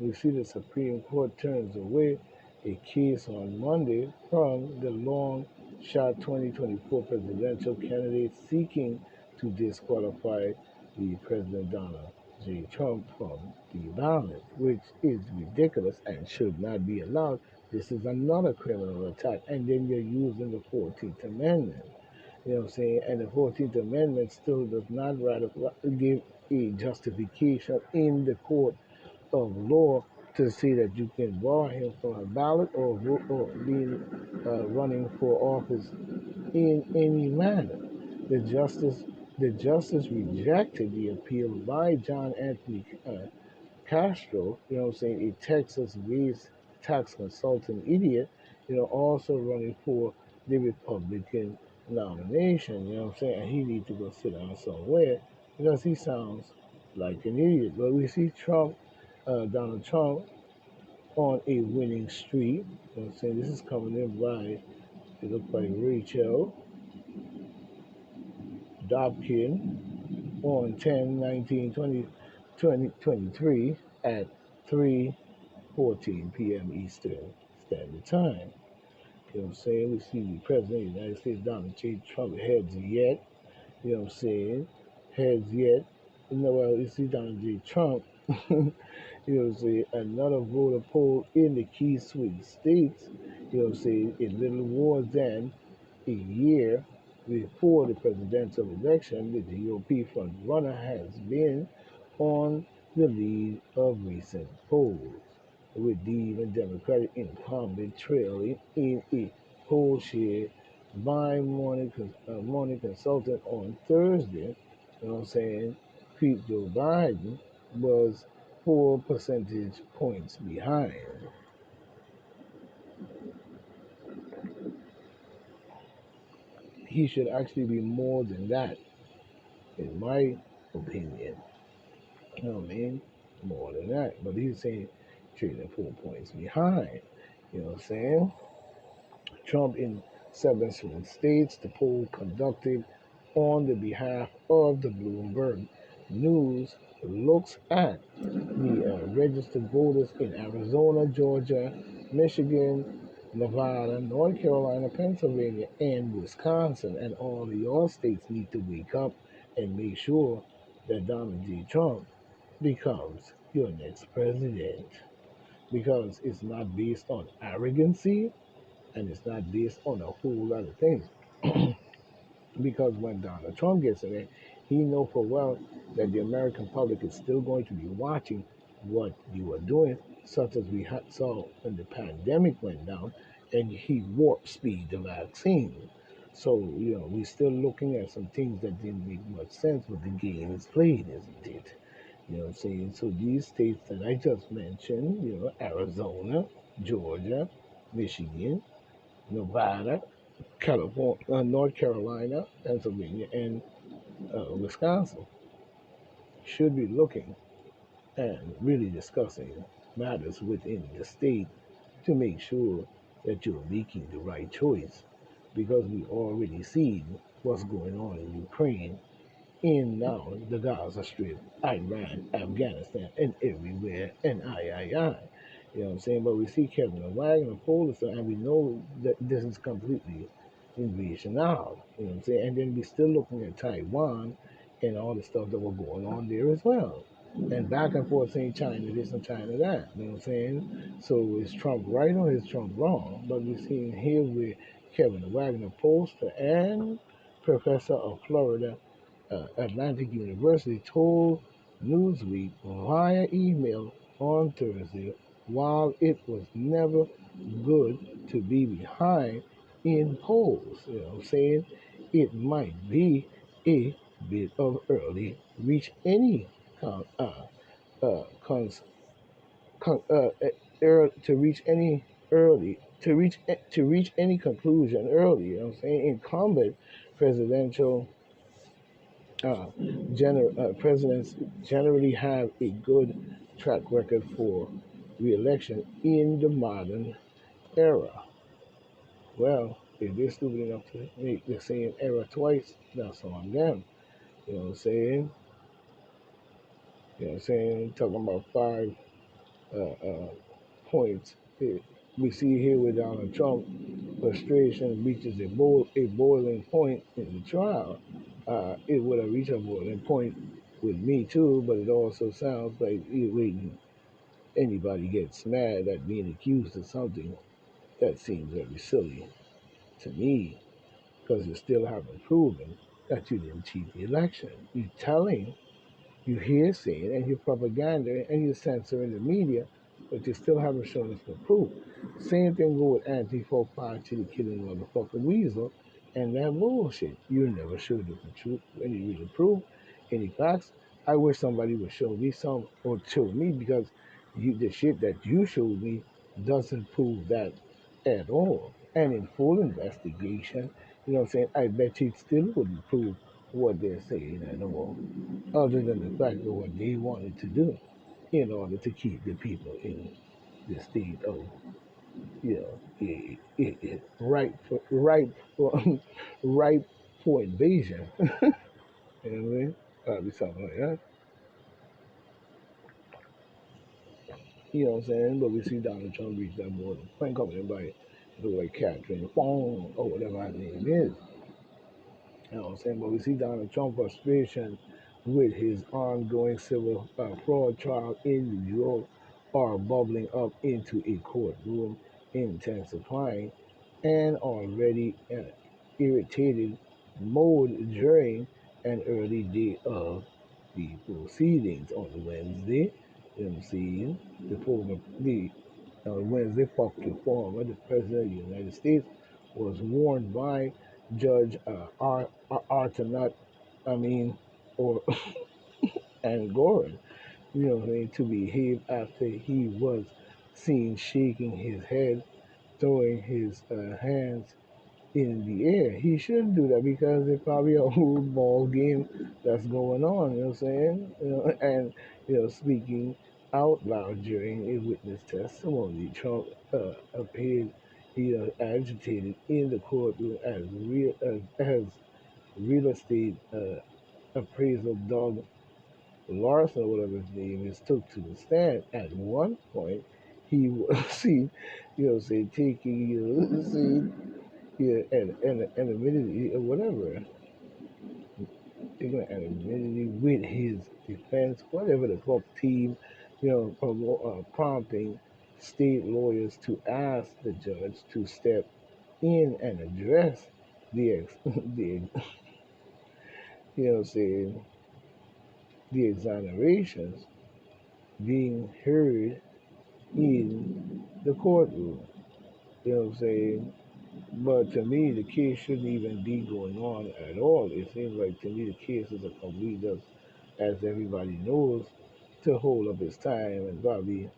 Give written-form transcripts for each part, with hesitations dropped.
We see the Supreme Court turns away a case on Monday from the long shot 2024 presidential candidate seeking to disqualify the President Donald J. Trump from the ballot, which is ridiculous and should not be allowed. This is another criminal attack, and then you're using the 14th Amendment. You know what I'm saying? And the 14th Amendment still does not give a justification in the court of law to say that you can bar him from a ballot or being running for office in any manner. The justice the justice rejected the appeal by John Anthony Castro, you know what I'm saying, a Texas-based tax consultant idiot, also running for the Republican nomination, you know what I'm saying, and he needs to go sit down somewhere because he sounds like an idiot. But we see Donald Trump, on a winning streak. You know what I'm saying? This is coming in by, it looks like Rachel Dobkin on 10/19/2023 at 3:14 p.m. Eastern Standard Time. You know what I'm saying? We see the President of the United States, Donald J. Trump, heads yet. You know what I'm saying? Heads yet. Well, you see Donald J. Trump, you know what I'm saying, another voter poll in the key swing states, you know what I'm saying, a little more than a year before the presidential election, the GOP front runner has been on the lead of recent polls, with the even Democratic incumbent trailing in a poll share by morning consultant on Thursday. You know what I'm saying? Pete Joe Biden was 4 percentage points behind. He should actually be more than that, in my opinion. You know what I mean? More than that. But he's saying trading 4 points behind. You know what I'm saying? Trump in seven swing states, the poll conducted on the behalf of the Bloomberg News looks at the registered voters in Arizona, Georgia, Michigan, Nevada, North Carolina, Pennsylvania, and Wisconsin. And all of your states need to wake up and make sure that Donald J. Trump becomes your next president. Because it's not based on arrogancy and it's not based on a whole lot of things. Because when Donald Trump gets in there, he knows for well that the American public is still going to be watching what you are doing, such as we saw when the pandemic went down and he warp speed the vaccine. So, we're still looking at some things that didn't make much sense, but the game is played, isn't it? You know what I'm saying? So these states that I just mentioned, Arizona, Georgia, Michigan, Nevada, California, North Carolina, Pennsylvania, and Wisconsin should be looking and really discussing matters within the state to make sure that you're making the right choice because we already see what's going on in Ukraine, in now the Gaza Strip, Iran, Afghanistan, and everywhere, and I. You know what I'm saying? But we see Kevin Wagner pull this, and we know that this is completely invasion now. You know what I'm saying? And then we're still looking at Taiwan and all the stuff that was going on there as well. And back and forth saying China this and China that. You know what I'm saying? So is Trump right or is Trump wrong? But we're seeing here with Kevin Wagner poster and professor of Florida Atlantic University told Newsweek via email on Thursday, while it was never good to be behind in polls. You know what I'm saying? It might be a bit of early reach any con, cons, con, to reach any early to reach any conclusion early. You know what I'm saying? Incumbent presidential uh, presidents generally have a good track record for re-election in the modern era. Well, if they're stupid enough to make the same error twice, that's on them. You know what I'm saying? You know what I'm saying? Talking about five uh, points. We see here with Donald Trump, frustration reaches a boiling point in the trial. It would have reached a boiling point with me too, but it also sounds like you're waiting. Anybody gets mad at being accused of something that seems very silly to me because you still haven't proven that you didn't cheat the election. You're telling, you hearsay and your propaganda and you're censoring the media, but you still haven't shown us the proof. Same thing go with Antifa actually killing motherfucking weasel and that bullshit. You never showed us the truth, any real proof, any facts. I wish somebody would show me some or show me because the shit that you showed me doesn't prove that at all. And in full investigation, you know what I'm saying, I bet you it still wouldn't prove what they're saying at all other than the fact of what they wanted to do in order to keep the people in the state of, you know, ripe for invasion. You know what I mean? Probably something like that. You know what I'm saying? But we see Donald Trump reach that border. Ain't coming in by the way Catherine Fong or whatever her name is. You know what I'm saying? But we see Donald Trump frustration with his ongoing civil fraud trial in New York are bubbling up into a courtroom, intensifying and already irritated mode during an early day of the proceedings on Wednesday. You know what I'm saying? Wednesday, Fox Former, the President of the United States, was warned by Judge Artanut, I mean, or Angoran, you know what I mean, to behave after he was seen shaking his head, throwing his hands in the air. He shouldn't do that because there's probably a whole ball game that's going on, you know what I'm saying? You know, and speaking out loud during a witness testimony, Trump appeared agitated in the courtroom as real estate appraisal Doug Larson, or whatever his name is, took to the stand. At one point, he was seen, taking, and admitted, whatever, taking an admittedly with his defense, whatever the fuck team, prompting state lawyers to ask the judge to step in and address the saying the exonerations being heard in the courtroom. You know what I'm saying? But to me, the case shouldn't even be going on at all. It seems like to me the case is a complete, just as everybody knows, to hold up his time and probably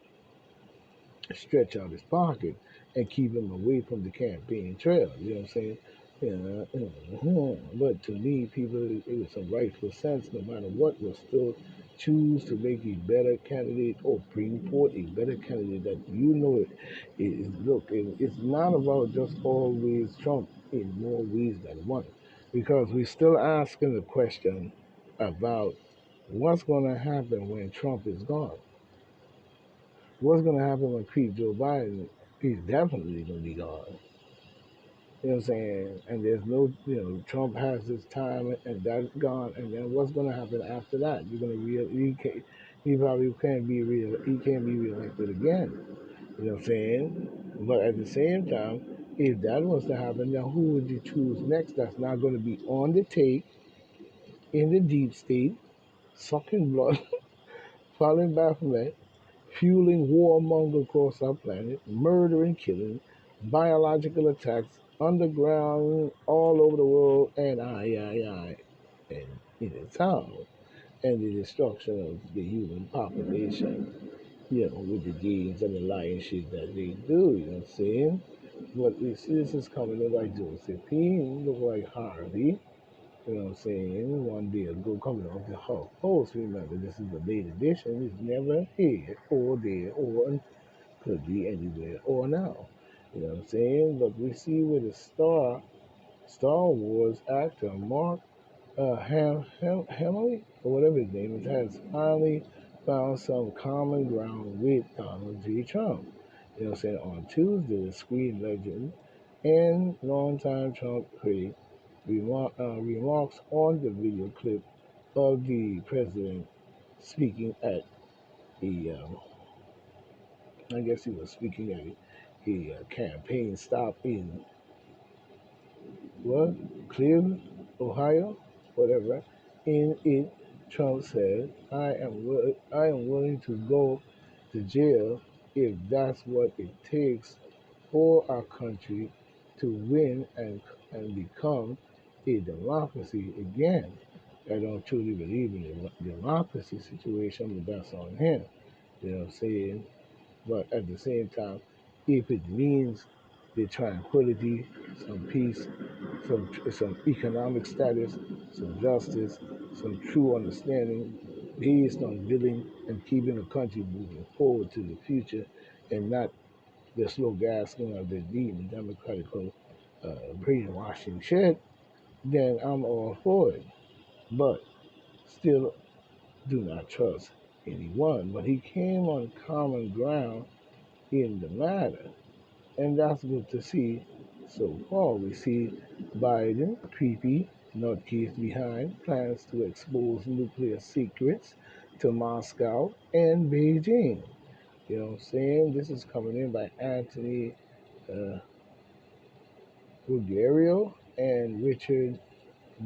stretch out his pocket and keep him away from the campaign trail. You know what I'm saying? But to me, people, it was some rightful sense, no matter what, will still choose to make a better candidate or bring forth a better candidate that look, it's not about just always Trump in more ways than one. Because we're still asking the question about what's going to happen when Trump is gone. What's going to happen when Joe Biden? He's definitely going to be gone. You know what I'm saying? And there's no, Trump has his time and that's gone. And then what's going to happen after that? You're going to he probably he can't be reelected again. You know what I'm saying? But at the same time, if that was to happen, then who would you choose next? That's not going to be on the take in the deep state, sucking blood, falling Baphomet, fueling warmonger across our planet, murder and killing, biological attacks, underground, all over the world, and and in its town, and the destruction of the human population, with the games and the lying shit that they do, you know what I'm saying? But we see this is coming up like Josephine, look like Harvey, you know what I'm saying? One day ago, coming off the Huff Post. Remember, this is the late edition. It's never here or there or could be anywhere or now. You know what I'm saying? But we see with the Star Wars actor Mark Hamill, or whatever his name is, has finally found some common ground with Donald J. Trump. Saying on Tuesday, the screen legend and longtime Trump critic remarks on the video clip of the president speaking at a, I guess he was speaking at a campaign stop in what Cleveland, Ohio, whatever. In it, Trump said, I am willing to go to jail if that's what it takes for our country to win and become a democracy again. I don't truly believe in a democracy situation, but that's on him. You know what I'm saying? But at the same time, if it means the tranquility, some peace, some economic status, some justice, some true understanding based on building and keeping the country moving forward to the future and not the slow gassing of the deep democratical brainwashing shit, then I'm all for it. But still do not trust anyone. But he came on common ground in the matter. And that's good to see so far. We see Biden, creepy nutcase behind, plans to expose nuclear secrets to Moscow and Beijing. You know what I'm saying? This is coming in by Anthony uh, Ruggiero and Richard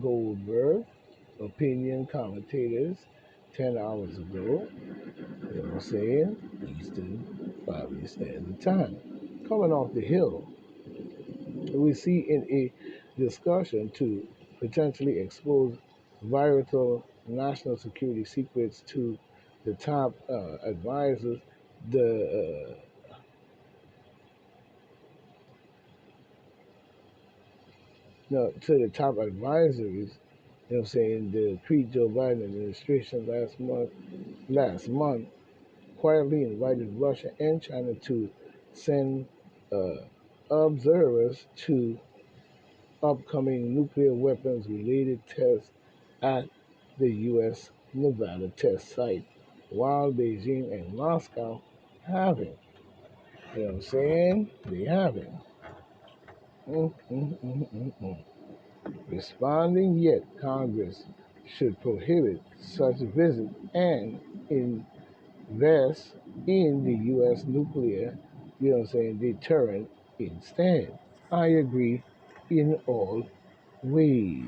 Goldberg, opinion commentators, 10 hours ago. You know what I'm saying? Eastern 5 Standard Time. Coming off the hill, we see in a discussion to potentially expose vital national security secrets to the top advisors, the no, to the top advisories. You know, what I'm saying the pre-Joe Biden administration last month quietly invited Russia and China to send uh, observers to upcoming nuclear weapons related tests at the U.S. Nevada test site, while Beijing and Moscow haven't. You know what I'm saying? They haven't. Mm, mm, mm, mm, mm. Responding yet, Congress should prohibit such visit and invest in the U.S. nuclear, you know what I'm saying, deterrent instead. I agree in all ways.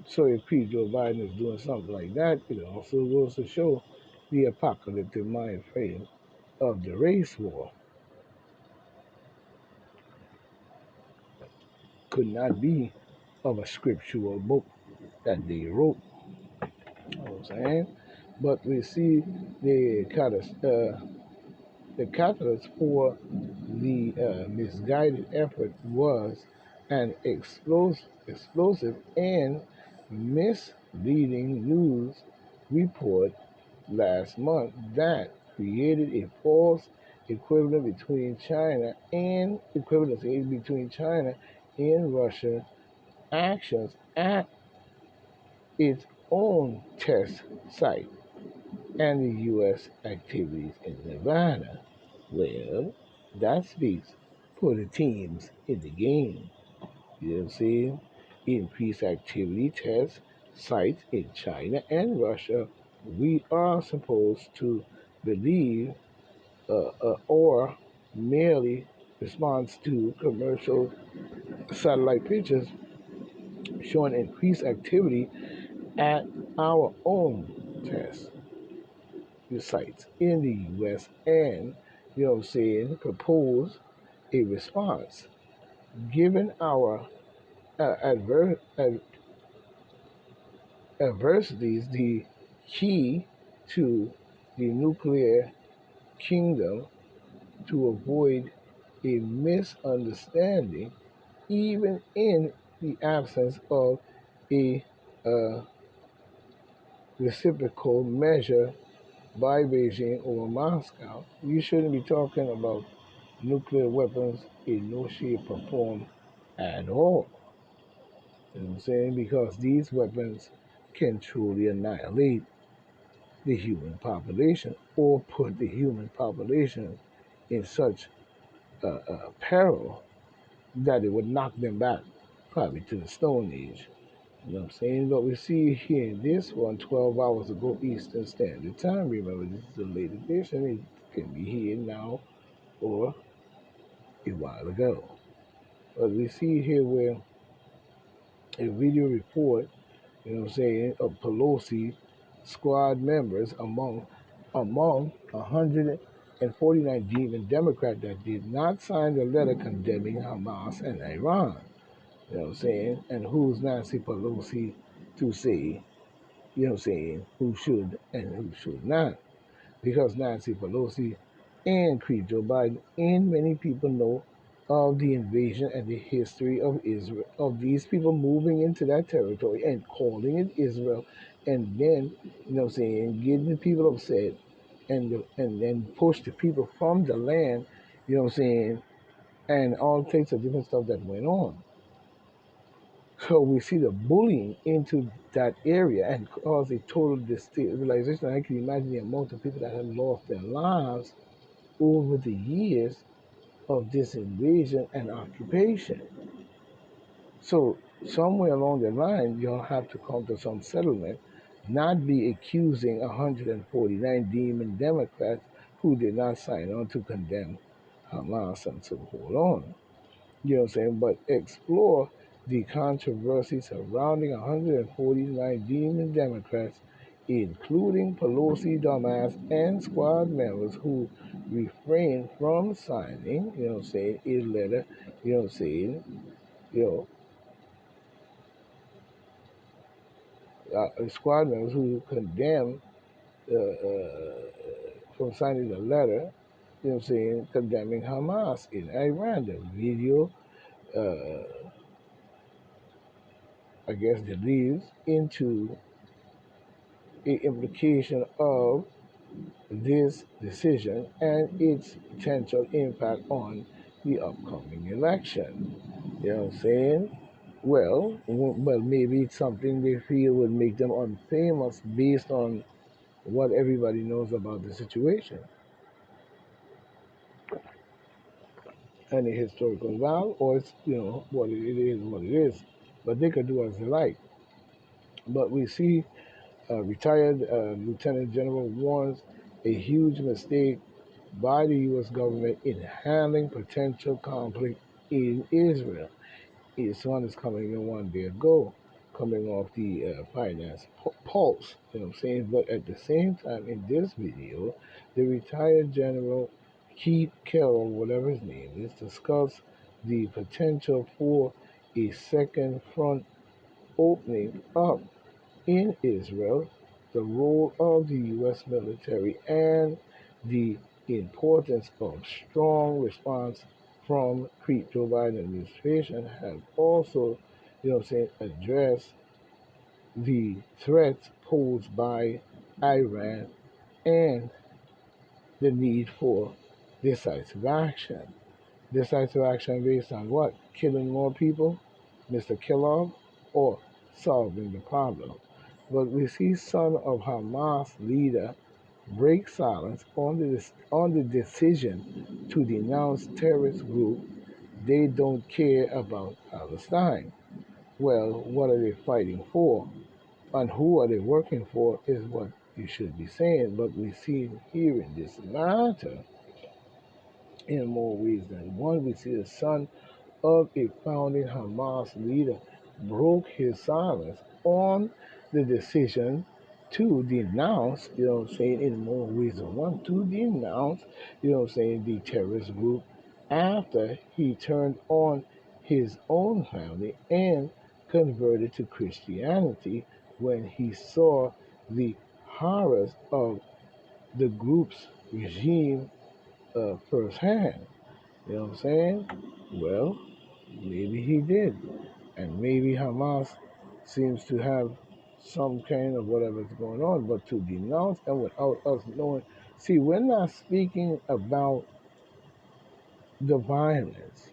So if Joe Biden is doing something like that, it also goes to show the apocalyptic mind frame of the race war could not be of a scriptural book that they wrote. You know what I'm saying? But we see the catalyst for the misguided effort was an explosive and misleading news report last month that created a false equivalency between China and Russia actions at its own test site and the U.S. activities in Nevada. Well, that speaks for the teams in the game. You know what I'm saying? Increased activity test sites in China and Russia. We are supposed to believe or merely responds to commercial satellite pictures showing increased activity at our own test sites in the U.S. and, you know what I'm saying, propose a response. Given our adversities, the key to the nuclear kingdom to avoid a misunderstanding, even in the absence of a uh, reciprocal measure by Beijing or Moscow. You shouldn't be talking about nuclear weapons in no shape or form at all. You know what I'm saying? Because these weapons can truly annihilate the human population or put the human population in such peril that it would knock them back probably to the Stone Age. You know what I'm saying? But we see here in this one, 12 hours ago Eastern Standard Time. Remember, this is a late edition. It can be here now or a while ago. But we see here where a video report, you know what I'm saying, of Pelosi squad members among 149 Demon Democrats that did not sign the letter condemning Hamas and Iran. You know what I'm saying? And who's Nancy Pelosi to say, you know what I'm saying, who should and who should not? Because Nancy Pelosi and Joe Biden and many people know of the invasion and the history of Israel, of these people moving into that territory and calling it Israel, and then, you know what I'm saying, getting the people upset and then push the people from the land, you know what I'm saying, and all types of different stuff that went on. So we see the bullying into that area and cause a total destabilization. I can imagine the amount of people that have lost their lives over the years of this invasion and occupation. So somewhere along the line, you'll have to come to some settlement, not be accusing 149 Demon Democrats who did not sign on to condemn Hamas and so hold on. You know what I'm saying? But explore the controversy surrounding 149 Demon Democrats, including Pelosi dumbass and squad members who refrained from signing, you know what I'm saying, a letter, you know what I'm saying, you squad members who condemned from signing the letter, you know what I'm saying, condemning Hamas in Iran. The video, I guess, delves into the implication of this decision and its potential impact on the upcoming election. You know what I'm saying? Well, maybe it's something they feel would make them unfamous based on what everybody knows about the situation and the historical value, or it's, you know, what it is. But they could do as they like. But we see retired Lieutenant General warns a huge mistake by the U.S. government in handling potential conflict in Israel. His son is coming in one day ago, coming off the finance pulse, you know what I'm saying? But at the same time, in this video, the retired General Keith Carroll, whatever his name is, discussed the potential for a second front opening up in Israel, the role of the U.S. military, and the importance of strong response from Joe Biden administration have also, you know what I'm saying, addressed the threats posed by Iran and the need for decisive action. Decisive action based on what? Killing more people, Mr. Kellogg, or solving the problem? But we see son of Hamas leader break silence on the decision to denounce terrorist group. They don't care about Palestine. Well, what are they fighting for? And who are they working for is what you should be saying. But we see here in this matter, in more ways than one, we see the son of a founding Hamas leader broke his silence on the decision to denounce, you know what I'm saying, in more ways than one, to denounce, you know what I'm saying, the terrorist group after he turned on his own family and converted to Christianity when he saw the horrors of the group's regime firsthand. You know what I'm saying? Well, maybe he did. And maybe Hamas seems to have some kind of whatever's going on, but to denounce them without us knowing. See, we're not speaking about the violence.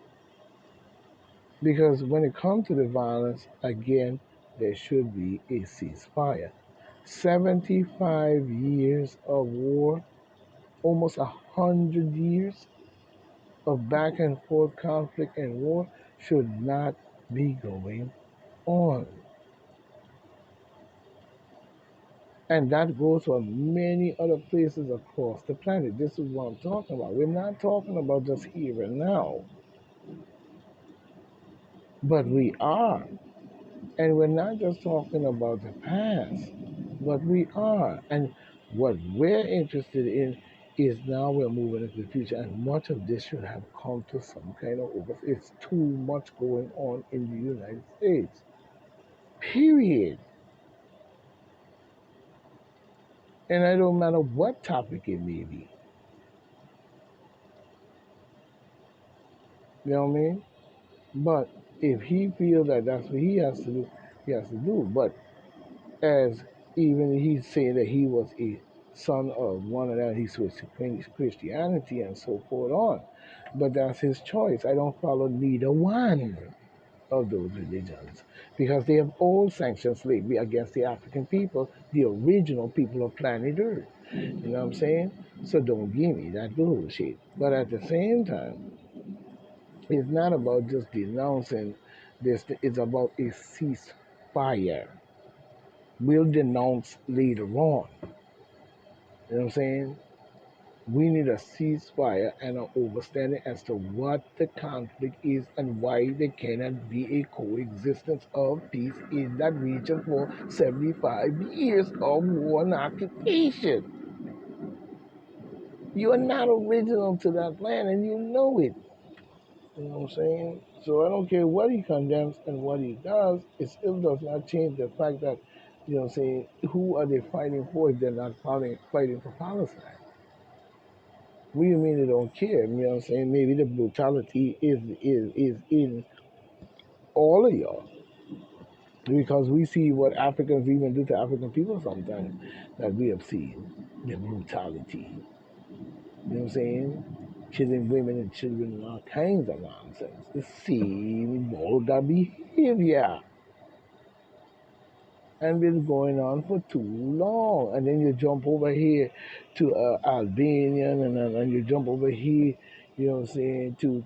Because when it comes to the violence, again, there should be a ceasefire. 75 years of war, almost 100 years of back and forth conflict and war should not be going on. And that goes for many other places across the planet. This is what I'm talking about. We're not talking about just here and now, but we are. And we're not just talking about the past, but we are. And what we're interested in is now we're moving into the future. And much of this should have come to some kind of over. It's too much going on in the United States. Period. And I don't matter what topic it may be. You know what I mean? But if he feels that that's what he has to do, he has to do. But as even he's saying that he was a son of one of that, he switched to Christianity and so forth on. But that's his choice. I don't follow neither one of those religions because they have all sanctioned slavery against the African people, the original people of planet Earth. You know what I'm saying? So don't give me that bullshit. But at the same time, it's not about just denouncing this, it's about a ceasefire. We'll denounce later on. You know what I'm saying? We need a ceasefire and an understanding as to what the conflict is and why there cannot be a coexistence of peace in that region for 75 years of war and occupation. You are not original to that land and you know it. You know what I'm saying? So I don't care what he condemns and what he does, it still does not change the fact that, you know what I'm saying, who are they fighting for if they're not fighting for Palestine? What do you mean they don't care? You know what I'm saying? Maybe the brutality is in all of y'all. Because we see what Africans even do to African people sometimes that we have seen. The brutality. You know what I'm saying? Killing women and children and all kinds of nonsense. The same vulgar behavior. And been going on for too long. And then you jump over here to Albanian, and you jump over here, you know what I'm saying, to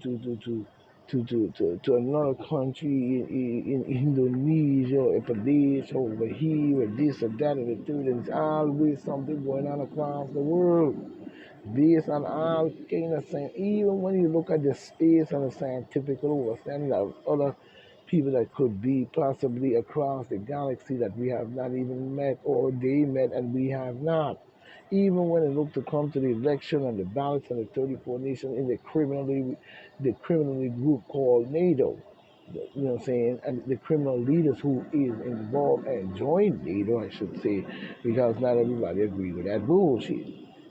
another country in Indonesia, or Bangladesh, over here, or this or that, or the third, and it's always something going on across the world. Based on all kind of science, even when you look at the space and the scientific understanding of other people that could be possibly across the galaxy that we have not even met or they met and we have not. Even when it looked to come to the election and the ballots and the 34 nations in the criminally group called NATO. You know what I'm saying? And the criminal leaders who is involved and joined NATO, I should say, because not everybody agrees with that bullshit.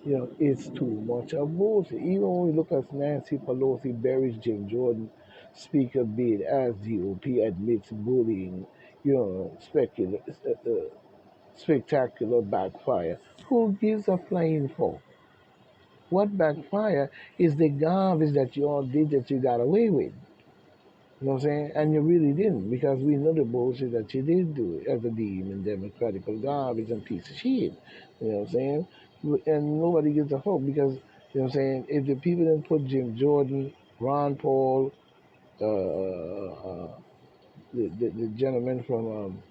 You know, it's too much of bullshit. Even when we look at Nancy Pelosi buries Jim Jordan, Speaker bid as GOP admits bullying, you know, spectacular backfire. Who gives a flying fuck? What backfire is the garbage that you all did that you got away with? You know what I'm saying? And you really didn't, because we know the bullshit that you did do as a demon, democratical garbage and piece of shit. You know what I'm saying? And nobody gives a fuck because, you know what I'm saying, if the people didn't put Jim Jordan, Ron Paul, the gentleman from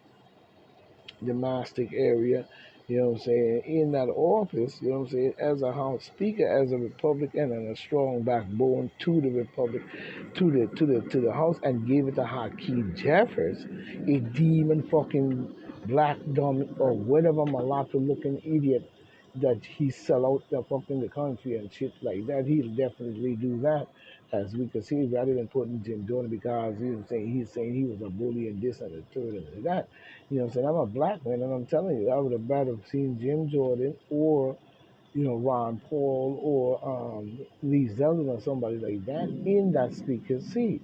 the Mastic area, you know what I'm saying, in that office, you know what I'm saying, as a House Speaker, as a Republican, and a strong backbone to the Republic, to the House, and gave it to Hakeem Jeffers, a demon fucking black dumb or whatever mulatto looking idiot that he sell out the country and shit like that. He'll definitely do that, as we can see, rather than putting Jim Jordan because he's saying he was a bully and this and the third and that. You know what I'm saying? I'm a black man and I'm telling you, I would have rather seen Jim Jordan or, you know, Ron Paul or Lee Zeldin or somebody like that in that speaker's seat.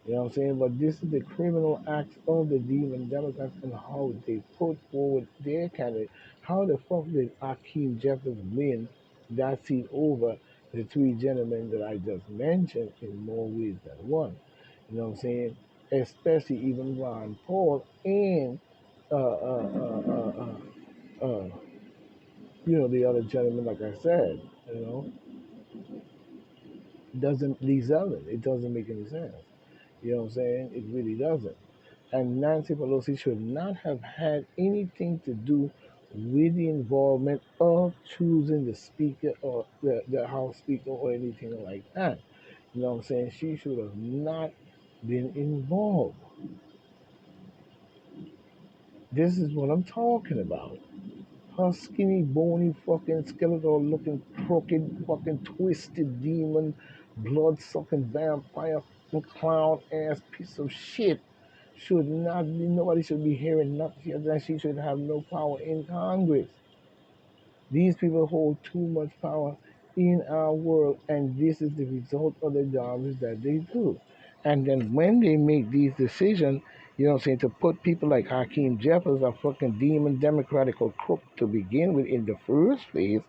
You know what I'm saying? But this is the criminal acts of the demon Democrats and how they put forward their candidate. How the fuck did Akeem Jeffers win that seat over the three gentlemen that I just mentioned in more ways than one? You know what I'm saying? Especially even Ron Paul and uh, uh, uh, uh, uh, uh, the other gentleman, like I said, you know, doesn't Lee Zeldin. It doesn't make any sense. You know what I'm saying? It really doesn't. And Nancy Pelosi should not have had anything to do with the involvement of choosing the speaker or the House Speaker or anything like that. You know what I'm saying? She should have not been involved. This is what I'm talking about. Her skinny, bony, fucking skeletal looking, crooked, fucking twisted demon, blood sucking vampire, clown ass piece of shit should not be, nobody should be hearing nothing that she should have no power in Congress. These people hold too much power in our world, and this is the result of the jobs that they do. And then when they make these decisions, you know what I'm saying, to put people like Hakeem Jeffers, a fucking demon Democratic crook to begin with in the first place,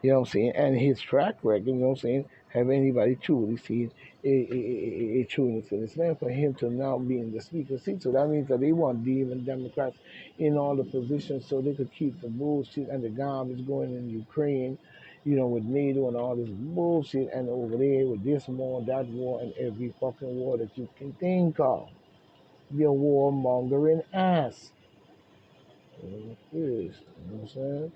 you know what I'm saying, and his track record, you know what I'm saying, have anybody truly seen a trueness in this man for him to now be in the speaker seat. So that means that they want demon Democrats in all the positions so they could keep the bullshit and the garbage going in Ukraine, with NATO and all this bullshit, and over there with this war, that war, and every fucking war that you can think of. Your warmongering ass. Yes, you know what I'm saying?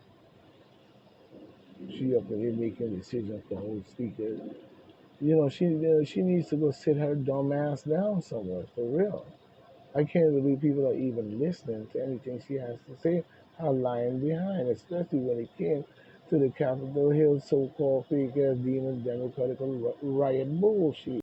She up in here making decisions for whole speaker. She needs to go sit her dumb ass down somewhere, for real. I can't believe people are even listening to anything she has to say. Her lying behind, especially when it came to the Capitol Hill so-called fake ass demon democratic riot bullshit.